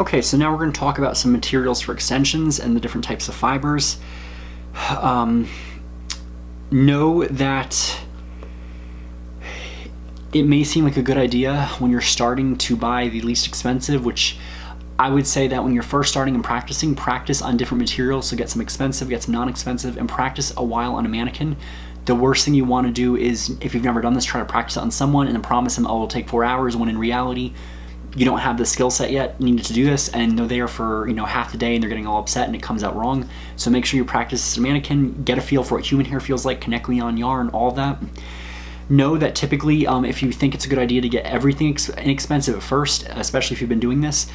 Okay, so now we're going to talk about some materials for extensions and the different types of fibers. Know that it may seem like a good idea when you're starting to buy the least expensive, which I would say that when you're first starting and practicing, practice on different materials. So get some expensive, get some non-expensive, and practice a while on a mannequin. The worst thing you want to do is, if you've never done this, try to practice it on someone and then promise them, oh, it'll take 4 hours, when in reality, you don't have the skill set yet needed to do this, and they're there for half the day and they're getting all upset and it comes out wrong. So make sure you practice as a mannequin, get a feel for what human hair feels like, connect on yarn, all of that. Know that typically if you think it's a good idea to get everything inexpensive at first, especially if you've been doing this,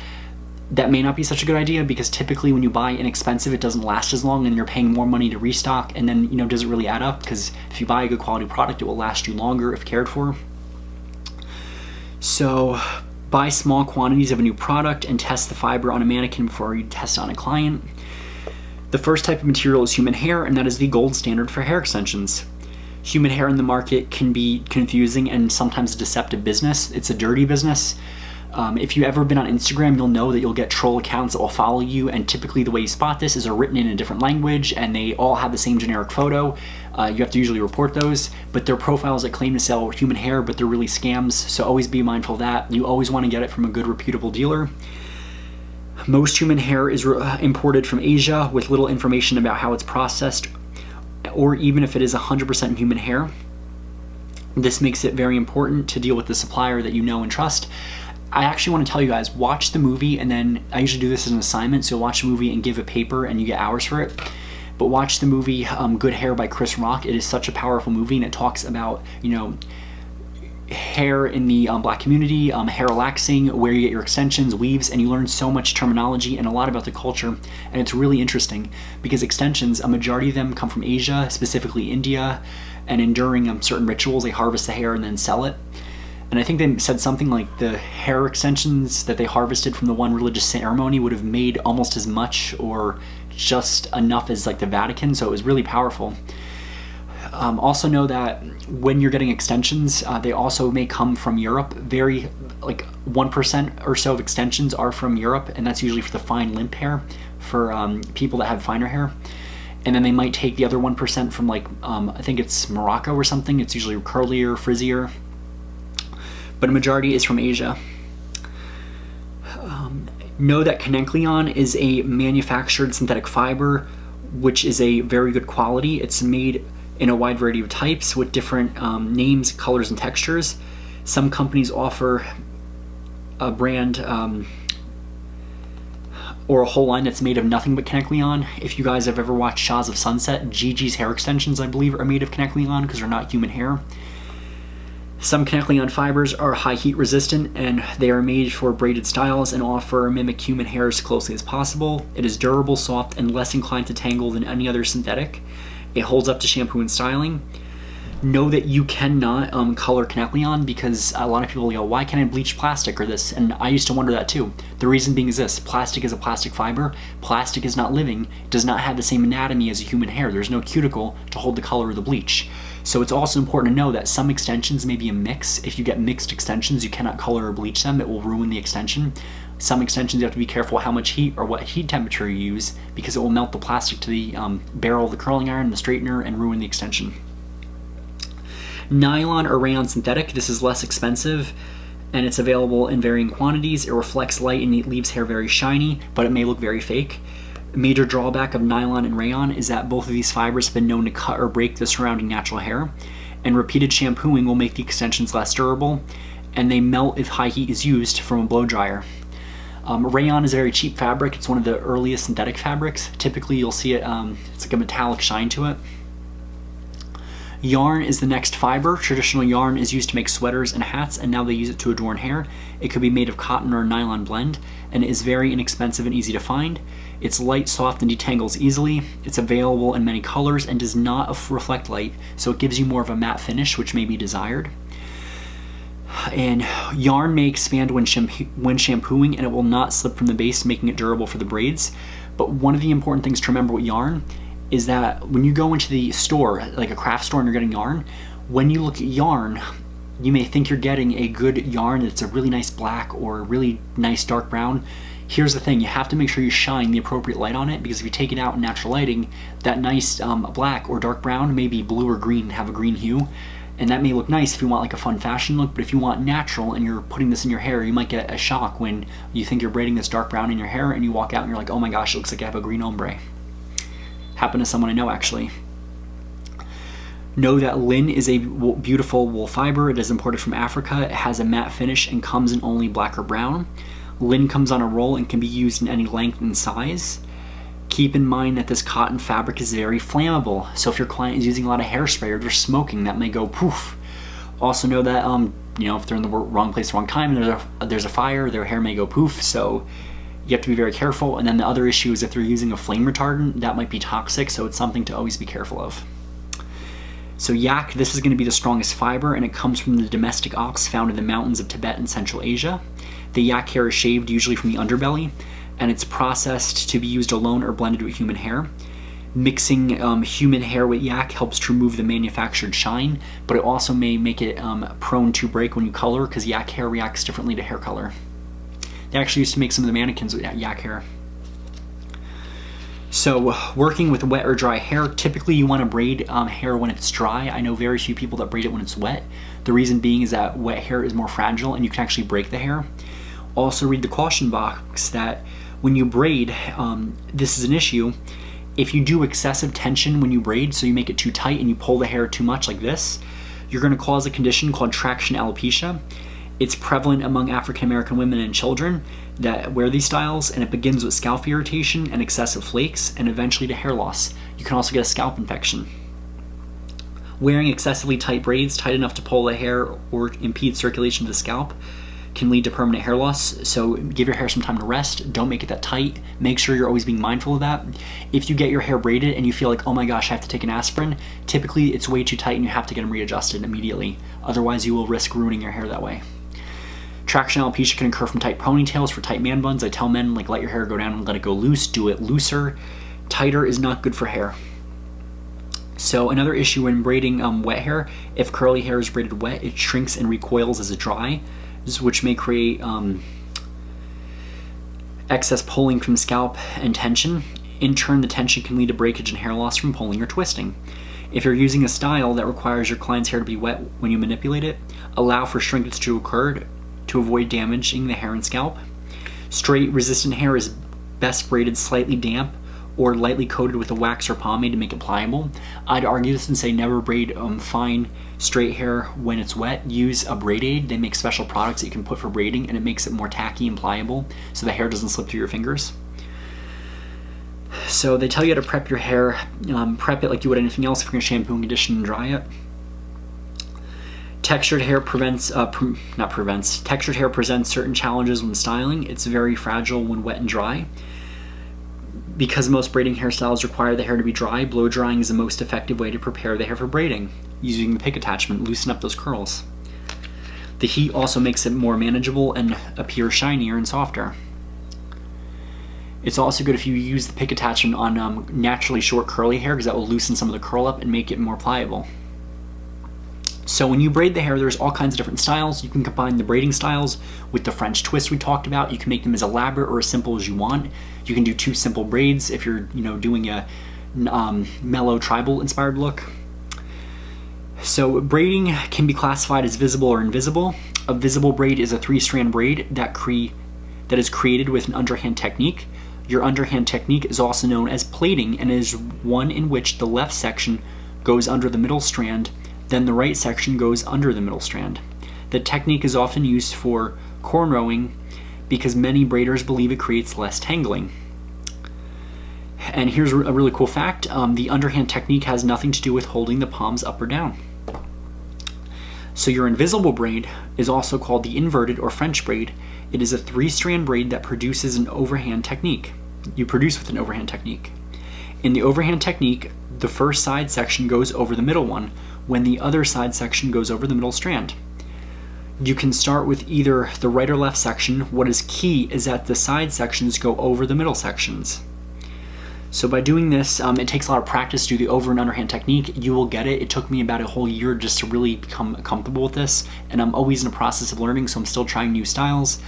that may not be such a good idea, because typically when you buy inexpensive, it doesn't last as long and you're paying more money to restock, and then does it really add up? Because if you buy a good quality product, it will last you longer if cared for. So buy small quantities of a new product and test the fiber on a mannequin before you test it on a client. The first type of material is human hair, and that is the gold standard for hair extensions. Human hair in the market can be confusing and sometimes a deceptive business. It's a dirty business. If you've ever been on Instagram, you'll know that you'll get troll accounts that will follow you, and typically the way you spot this is they're written in a different language and they all have the same generic photo. You have to usually report those, but they're profiles that claim to sell human hair, but they're really scams, so always be mindful of that. You always want to get it from a good, reputable dealer. Most human hair is imported from Asia with little information about how it's processed, or even if it is 100% human hair. This makes it very important to deal with the supplier that you know and trust. I actually want to tell you guys, watch the movie, and then I usually do this as an assignment, so watch the movie and give a paper and you get hours for it. But watch the movie Good Hair by Chris Rock. It is such a powerful movie, and it talks about hair in the black community, hair relaxing, where you get your extensions, weaves, and you learn so much terminology and a lot about the culture, and it's really interesting because extensions, a majority of them come from Asia, specifically India, and during certain rituals they harvest the hair and then sell it. And I think they said something like the hair extensions that they harvested from the one religious ceremony would have made almost as much or just enough as like the Vatican, so it was really powerful. Also know that when you're getting extensions, they also may come from Europe. Very, like 1% or so of extensions are from Europe, and that's usually for the fine limp hair, for people that have finer hair. And then they might take the other 1% from I think it's Morocco or something. It's usually curlier, frizzier, but a majority is from Asia. Know that Connecleon is a manufactured synthetic fiber, which is a very good quality. It's made in a wide variety of types with different names, colors, and textures. Some companies offer a brand or a whole line that's made of nothing but Connecleon. If you guys have ever watched Shaws of Sunset, Gigi's hair extensions, I believe, are made of Connecleon because they're not human hair. Some Connecleon fibers are high heat resistant, and they are made for braided styles and offer mimic human hair as closely as possible. It is durable, soft, and less inclined to tangle than any other synthetic. It holds up to shampoo and styling. Know that you cannot color Connecleon, because a lot of people go, why can't I bleach plastic or this? And I used to wonder that too. The reason being is this: plastic is a plastic fiber. Plastic is not living. It does not have the same anatomy as a human hair. There's no cuticle to hold the color of the bleach. So it's also important to know that some extensions may be a mix. If you get mixed extensions, you cannot color or bleach them. It will ruin the extension. Some extensions you have to be careful how much heat or what heat temperature you use, because it will melt the plastic to the barrel of the curling iron, the straightener, and ruin the extension. Nylon or rayon synthetic, this is less expensive and it's available in varying quantities. It reflects light and it leaves hair very shiny, but it may look very fake. A major drawback of nylon and rayon is that both of these fibers have been known to cut or break the surrounding natural hair, and repeated shampooing will make the extensions less durable, and they melt if high heat is used from a blow dryer. Rayon is a very cheap fabric. It's one of the earliest synthetic fabrics. Typically you'll see it, it's like a metallic shine to it. Yarn is the next fiber. Traditional yarn is used to make sweaters and hats, and now they use it to adorn hair. It could be made of cotton or a nylon blend, and it is very inexpensive and easy to find. It's light, soft, and detangles easily. It's available in many colors and does not reflect light, so it gives you more of a matte finish, which may be desired. And yarn may expand when shampooing, and it will not slip from the base, making it durable for the braids. But one of the important things to remember with yarn is that when you go into the store, like a craft store, and you're getting yarn, when you look at yarn, you may think you're getting a good yarn that's a really nice black or a really nice dark brown. Here's the thing, you have to make sure you shine the appropriate light on it, because if you take it out in natural lighting, that nice black or dark brown may be blue or green, have a green hue, and that may look nice if you want like a fun fashion look, but if you want natural and you're putting this in your hair, you might get a shock when you think you're braiding this dark brown in your hair and you walk out and you're like, oh my gosh, it looks like I have a green ombre. Happened to someone I know, actually. Know that lin is a beautiful wool fiber. It is imported from Africa. It has a matte finish and comes in only black or brown. Lin comes on a roll and can be used in any length and size. Keep in mind that this cotton fabric is very flammable, so if your client is using a lot of hairspray or they're smoking, that may go poof. Also know that if they're in the wrong place, wrong time, and there's a fire, their hair may go poof, so you have to be very careful. And then the other issue is if they're using a flame retardant, that might be toxic, so it's something to always be careful of. So yak, this is going to be the strongest fiber, and it comes from the domestic ox found in the mountains of Tibet and Central Asia. The yak hair is shaved usually from the underbelly, and it's processed to be used alone or blended with human hair. Mixing human hair with yak helps to remove the manufactured shine, but it also may make it prone to break when you color, because yak hair reacts differently to hair color. They actually used to make some of the mannequins with yak hair. So working with wet or dry hair, typically you want to braid hair when it's dry. I know very few people that braid it when it's wet. The reason being is that wet hair is more fragile and you can actually break the hair. Also read the caution box that when you braid, this is an issue. If you do excessive tension when you braid, so you make it too tight and you pull the hair too much like this, you're going to cause a condition called traction alopecia. It's prevalent among African American women and children that wear these styles, and it begins with scalp irritation and excessive flakes, and eventually to hair loss. You can also get a scalp infection. Wearing excessively tight braids, tight enough to pull the hair or impede circulation to the scalp, can lead to permanent hair loss, so give your hair some time to rest. Don't make it that tight. Make sure you're always being mindful of that. If you get your hair braided and you feel like, oh my gosh, I have to take an aspirin, typically it's way too tight and you have to get them readjusted immediately. Otherwise you will risk ruining your hair that way. Traction alopecia can occur from tight ponytails for tight man buns. I tell men, like, let your hair go down and let it go loose. Do it looser. Tighter is not good for hair. So another issue when braiding wet hair, if curly hair is braided wet, it shrinks and recoils as it dry, which may create excess pulling from the scalp and tension. In turn, the tension can lead to breakage and hair loss from pulling or twisting. If you're using a style that requires your client's hair to be wet when you manipulate it, allow for shrinkage to occur to avoid damaging the hair and scalp. Straight resistant hair is best braided slightly damp or lightly coated with a wax or pomade to make it pliable. I'd argue this and say never braid fine straight hair when it's wet. Use a braid aid. They make special products that you can put for braiding, and it makes it more tacky and pliable so the hair doesn't slip through your fingers. So they tell you how to prep your hair. Prep it like you would anything else if you're going to shampoo and condition and dry it. Textured hair textured hair presents certain challenges when styling. It's very fragile when wet and dry. Because most braiding hairstyles require the hair to be dry, blow drying is the most effective way to prepare the hair for braiding. Using the pick attachment, loosen up those curls. The heat also makes it more manageable and appear shinier and softer. It's also good if you use the pick attachment on naturally short curly hair, because that will loosen some of the curl up and make it more pliable. So when you braid the hair, there's all kinds of different styles. You can combine the braiding styles with the French twist we talked about. You can make them as elaborate or as simple as you want. You can do 2 simple braids if you're doing a mellow tribal inspired look. So braiding can be classified as visible or invisible. A visible braid is a 3-strand braid that is created with an underhand technique. Your underhand technique is also known as plaiting, and is one in which the left section goes under the middle strand, then the right section goes under the middle strand. The technique is often used for cornrowing because many braiders believe it creates less tangling. And here's a really cool fact. The underhand technique has nothing to do with holding the palms up or down. So your invisible braid is also called the inverted or French braid. It is a 3-strand braid that produces an overhand technique. You produce with an overhand technique. In the overhand technique, the first side section goes over the middle one, when the other side section goes over the middle strand. You can start with either the right or left section. What is key is that the side sections go over the middle sections. So by doing this, it takes a lot of practice to do the over and underhand technique. You will get it. It took me about a whole year just to really become comfortable with this, and I'm always in the process of learning, so I'm still trying new styles.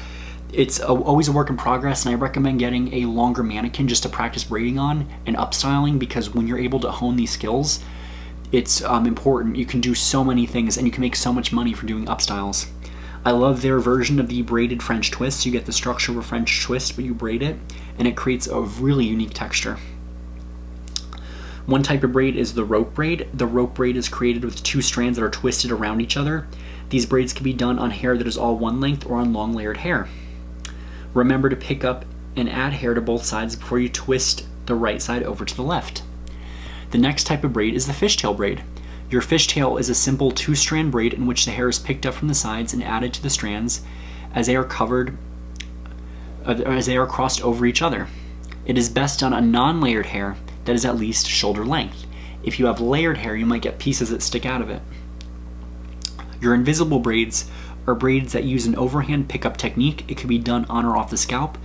It's always a work in progress, and I recommend getting a longer mannequin just to practice braiding on and upstyling, because when you're able to hone these skills, it's important. You can do so many things, and you can make so much money for doing upstyles. I love their version of the braided French twist. You get the structure of a French twist, but you braid it, and it creates a really unique texture. One type of braid is the rope braid. The rope braid is created with 2 strands that are twisted around each other. These braids can be done on hair that is all one length or on long layered hair. Remember to pick up and add hair to both sides before you twist the right side over to the left. The next type of braid is the fishtail braid. Your fishtail is a simple 2-strand braid in which the hair is picked up from the sides and added to the strands as they are crossed over each other. It is best done on non-layered hair that is at least shoulder length. If you have layered hair, you might get pieces that stick out of it. Your invisible braids are braids that use an overhand pickup technique. It can be done on or off the scalp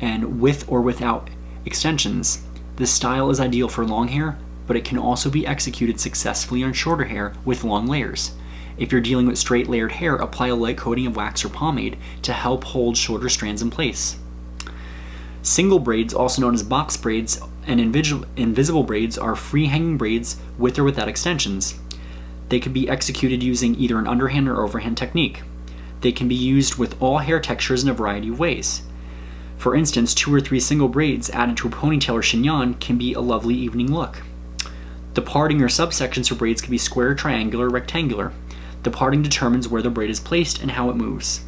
and with or without extensions. This style is ideal for long hair, but it can also be executed successfully on shorter hair with long layers. If you're dealing with straight layered hair, apply a light coating of wax or pomade to help hold shorter strands in place. Single braids, also known as box braids, and invisible braids are free hanging braids with or without extensions. They can be executed using either an underhand or overhand technique. They can be used with all hair textures in a variety of ways. For instance, 2 or 3 single braids added to a ponytail or chignon can be a lovely evening look. The parting or subsections for braids can be square, triangular, or rectangular. The parting determines where the braid is placed and how it moves.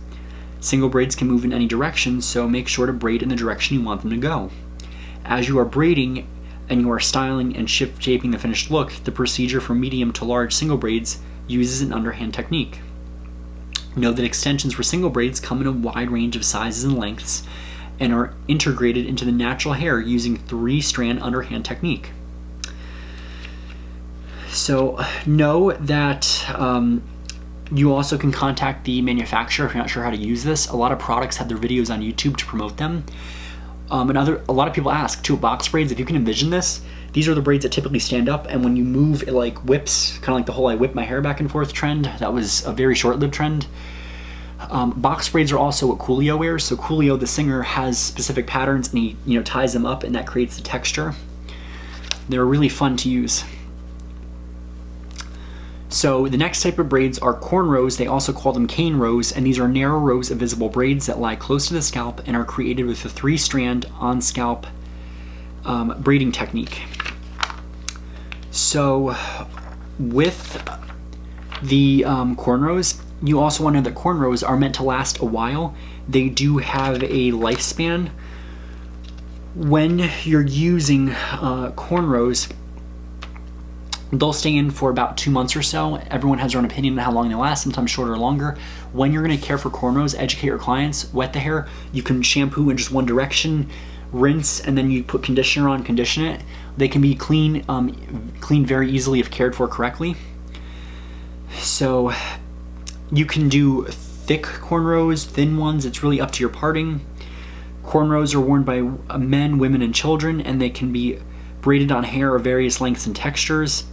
Single braids can move in any direction, so make sure to braid in the direction you want them to go. As you are braiding and you are styling and shaping the finished look, the procedure for medium to large single braids uses an underhand technique. Know that extensions for single braids come in a wide range of sizes and lengths and are integrated into the natural hair using 3-strand underhand technique. So know that you also can contact the manufacturer if you're not sure how to use this. A lot of products have their videos on YouTube to promote them. A lot of people ask too, box braids, if you can envision this, these are the braids that typically stand up, and when you move, it like whips, kind of like the whole I whip my hair back and forth trend. That was a very short-lived trend. Box braids are also what Coolio wears. So Coolio, the singer, has specific patterns, and he ties them up, and that creates the texture. They're really fun to use. So the next type of braids are cornrows. They also call them cane rows, and these are narrow rows of visible braids that lie close to the scalp and are created with a 3-strand on-scalp braiding technique. So with the cornrows, you also want to know that cornrows are meant to last a while. They do have a lifespan. When you're using cornrows, they'll stay in for about 2 months or so. Everyone has their own opinion on how long they last, sometimes shorter or longer. When you're going to care for cornrows, educate your clients, wet the hair. You can shampoo in just one direction, rinse, and then you put conditioner on, condition it. They can be cleaned very easily if cared for correctly. So you can do thick cornrows, thin ones. It's really up to your parting. Cornrows are worn by men, women, and children, and they can be braided on hair of various lengths and textures.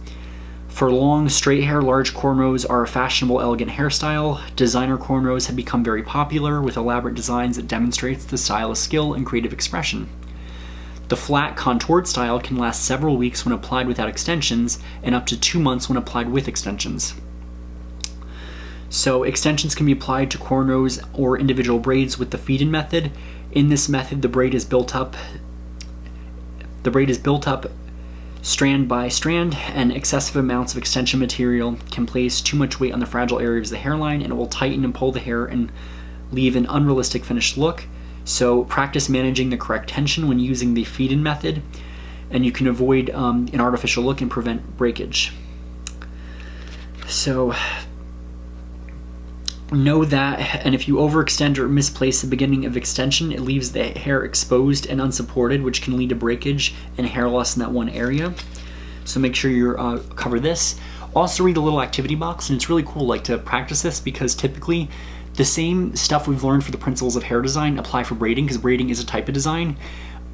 For long, straight hair, large cornrows are a fashionable, elegant hairstyle. Designer cornrows have become very popular with elaborate designs that demonstrates the stylist's skill and creative expression. The flat, contoured style can last several weeks when applied without extensions and up to 2 months when applied with extensions. So extensions can be applied to cornrows or individual braids with the Feedin method. In this method, the braid is built up strand by strand, and excessive amounts of extension material can place too much weight on the fragile areas of the hairline, and it will tighten and pull the hair and leave an unrealistic finished look. So practice managing the correct tension when using the Feedin method, and you can avoid an artificial look and prevent breakage. So know that, and if you overextend or misplace the beginning of extension, it leaves the hair exposed and unsupported, which can lead to breakage and hair loss in that one area. So make sure you cover this. Also read the little activity box, and it's really cool to practice this, because typically the same stuff we've learned for the principles of hair design apply for braiding, because braiding is a type of design.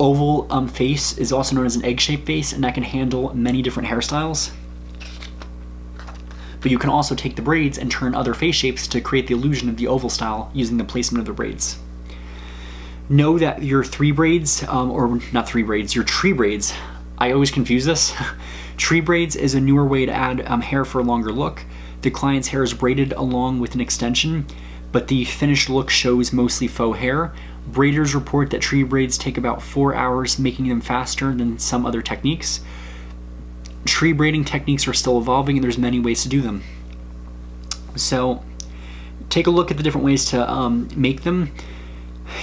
Oval face is also known as an egg-shaped face, and that can handle many different hairstyles. But you can also take the braids and turn other face shapes to create the illusion of the oval style using the placement of the braids. Know that your three braids, or not three braids, your tree braids, I always confuse this. Tree braids is a newer way to add hair for a longer look. The client's hair is braided along with an extension, but the finished look shows mostly faux hair. Braiders report that tree braids take about 4 hours, making them faster than some other techniques. Tree braiding techniques are still evolving and there's many ways to do them. So take a look at the different ways to make them.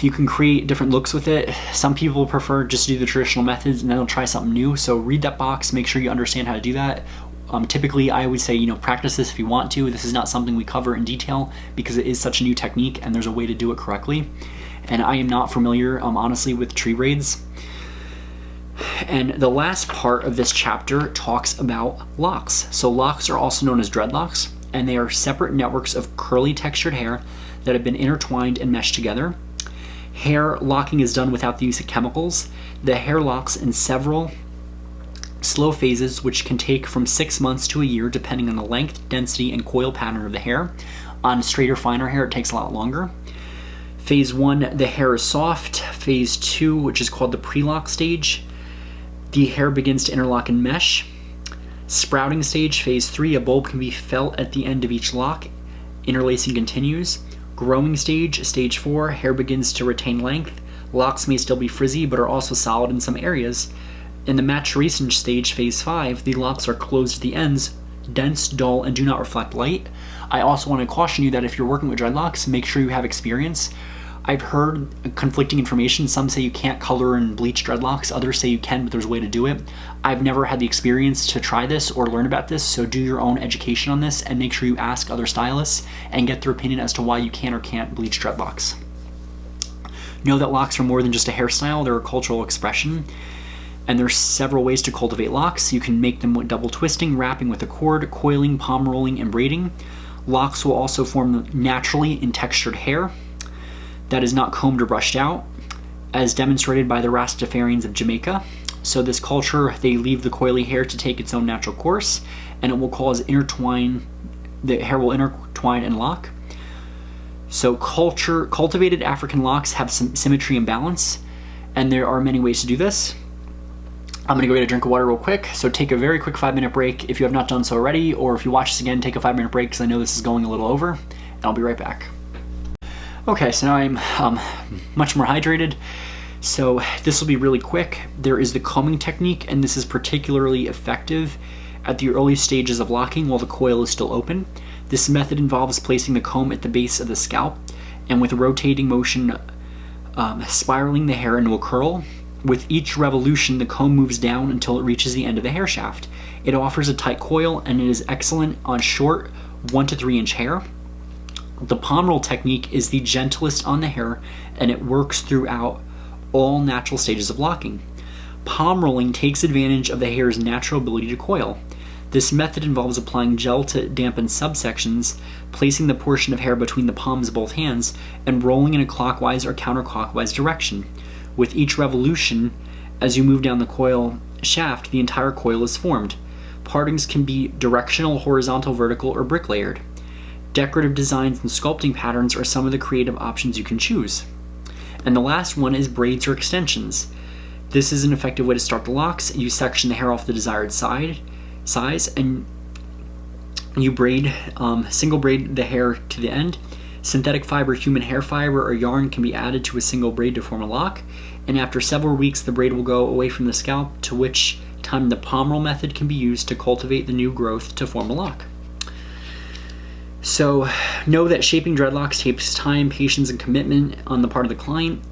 You can create different looks with it. Some people prefer just to do the traditional methods and then they'll try something new. So read that box, make sure you understand how to do that. Typically, I would say, practice this if you want to. This is not something we cover in detail because it is such a new technique and there's a way to do it correctly. And I am not familiar, honestly, with tree braids. And the last part of this chapter talks about locks. So locks are also known as dreadlocks, and they are separate networks of curly textured hair that have been intertwined and meshed together. Hair locking is done without the use of chemicals. The hair locks in several slow phases, which can take from 6 months to a year depending on the length, density, and coil pattern of the hair. On straighter, finer hair, it takes a lot longer. Phase 1, the hair is soft. Phase 2, which is called the pre-lock stage, the hair begins to interlock and mesh. Sprouting stage, phase 3, a bulb can be felt at the end of each lock. Interlacing continues. Growing stage, stage 4, hair begins to retain length. Locks may still be frizzy, but are also solid in some areas. In the maturation stage, phase 5, the locks are closed at the ends, dense, dull, and do not reflect light. I also want to caution you that if you're working with dreadlocks, make sure you have experience. I've heard conflicting information. Some say you can't color and bleach dreadlocks. Others say you can, but there's a way to do it. I've never had the experience to try this or learn about this, so do your own education on this and make sure you ask other stylists and get their opinion as to why you can or can't bleach dreadlocks. Know that locks are more than just a hairstyle. They're a cultural expression. And there's several ways to cultivate locks. You can make them with double twisting, wrapping with a cord, coiling, palm rolling, and braiding. Locks will also form naturally in textured hair that is not combed or brushed out, as demonstrated by the Rastafarians of Jamaica. So this culture, they leave the coily hair to take its own natural course, and it will cause the hair will intertwine and lock. So cultivated African locks have some symmetry and balance, and there are many ways to do this. I'm gonna go get a drink of water real quick, so take a very quick 5-minute break if you have not done so already, or if you watch this again, take a 5-minute break because I know this is going a little over, and I'll be right back. Okay, so now I'm much more hydrated, so this will be really quick. There is the combing technique, and this is particularly effective at the early stages of locking while the coil is still open. This method involves placing the comb at the base of the scalp, and with rotating motion, spiraling the hair into a curl. With each revolution, the comb moves down until it reaches the end of the hair shaft. It offers a tight coil, and it is excellent on short 1 to 3 inch hair. The palm roll technique is the gentlest on the hair, and it works throughout all natural stages of locking. Palm rolling takes advantage of the hair's natural ability to coil. This method involves applying gel to dampen subsections, placing the portion of hair between the palms of both hands, and rolling in a clockwise or counterclockwise direction. With each revolution, as you move down the coil shaft, the entire coil is formed. Partings can be directional, horizontal, vertical, or brick layered. Decorative designs and sculpting patterns are some of the creative options you can choose. And the last one is braids or extensions. This is an effective way to start the locks. You section the hair off the desired size, and you single braid the hair to the end. Synthetic fiber, human hair fiber, or yarn can be added to a single braid to form a lock, and after several weeks the braid will go away from the scalp, to which time the palm roll method can be used to cultivate the new growth to form a lock. So know that shaping dreadlocks takes time, patience, and commitment on the part of the client.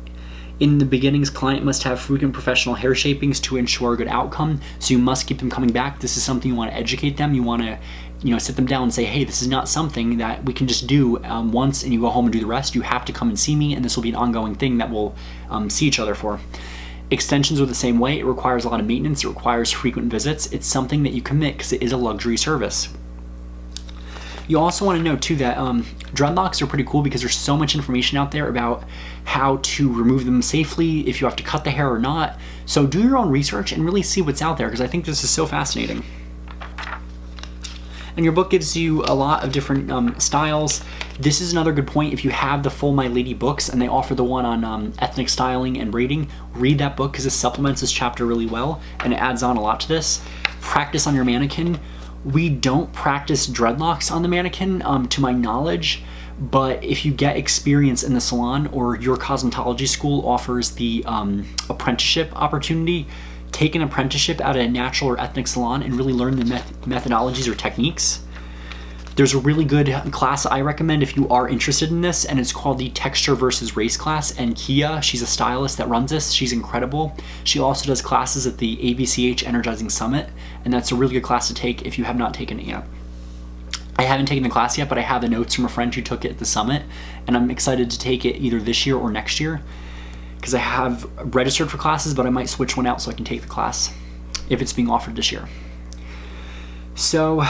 In the beginnings, client must have frequent professional hair shapings to ensure a good outcome, so you must keep them coming back. This is something you want to educate them. You want to sit them down and say, hey, this is not something that we can just do once and you go home and do the rest. You have to come and see me, and this will be an ongoing thing that we'll see each other for. Extensions are the same way. It requires a lot of maintenance. It requires frequent visits. It's something that you commit because it is a luxury service. You also want to know too that dreadlocks are pretty cool because there's so much information out there about how to remove them safely, if you have to cut the hair or not. So do your own research and really see what's out there, because I think this is so fascinating. And your book gives you a lot of different styles, This is another good point. If you have the full My Lady books and they offer the one on ethnic styling and braiding, read that book because it supplements this chapter really well and it adds on a lot to this. Practice on your mannequin. We don't practice dreadlocks on the mannequin to my knowledge, but if you get experience in the salon or your cosmetology school offers the apprenticeship opportunity, take an apprenticeship at a natural or ethnic salon and really learn the methodologies or techniques. There's a really good class I recommend if you are interested in this, and it's called the Texture versus Race class, and Kia, she's a stylist that runs this. She's incredible. She also does classes at the AVCH Energizing Summit, and that's a really good class to take if you have not taken it yet. I haven't taken the class yet, but I have the notes from a friend who took it at the summit, and I'm excited to take it either this year or next year because I have registered for classes, but I might switch one out so I can take the class if it's being offered this year. So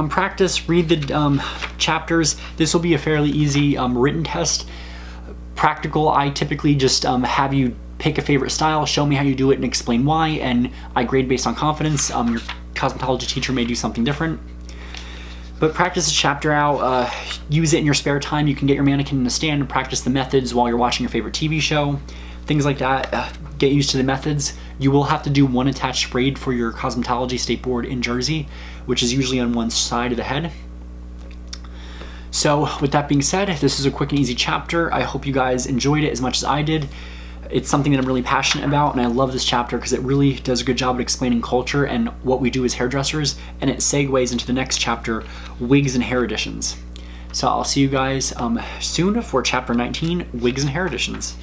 practice, read the chapters. This will be a fairly easy written test. Practical, I typically just have you pick a favorite style, show me how you do it and explain why, and I grade based on confidence. Your cosmetology teacher may do something different. But practice the chapter out, use it in your spare time. You can get your mannequin in a stand and practice the methods while you're watching your favorite TV show, things like that. Get used to the methods. You will have to do one attached braid for your cosmetology state board in Jersey, which is usually on one side of the head. So with that being said, this is a quick and easy chapter. I hope you guys enjoyed it as much as I did. It's something that I'm really passionate about, and I love this chapter because it really does a good job at explaining culture and what we do as hairdressers, and it segues into the next chapter, wigs and hair additions. So I'll see you guys soon for chapter 19, wigs and hair additions.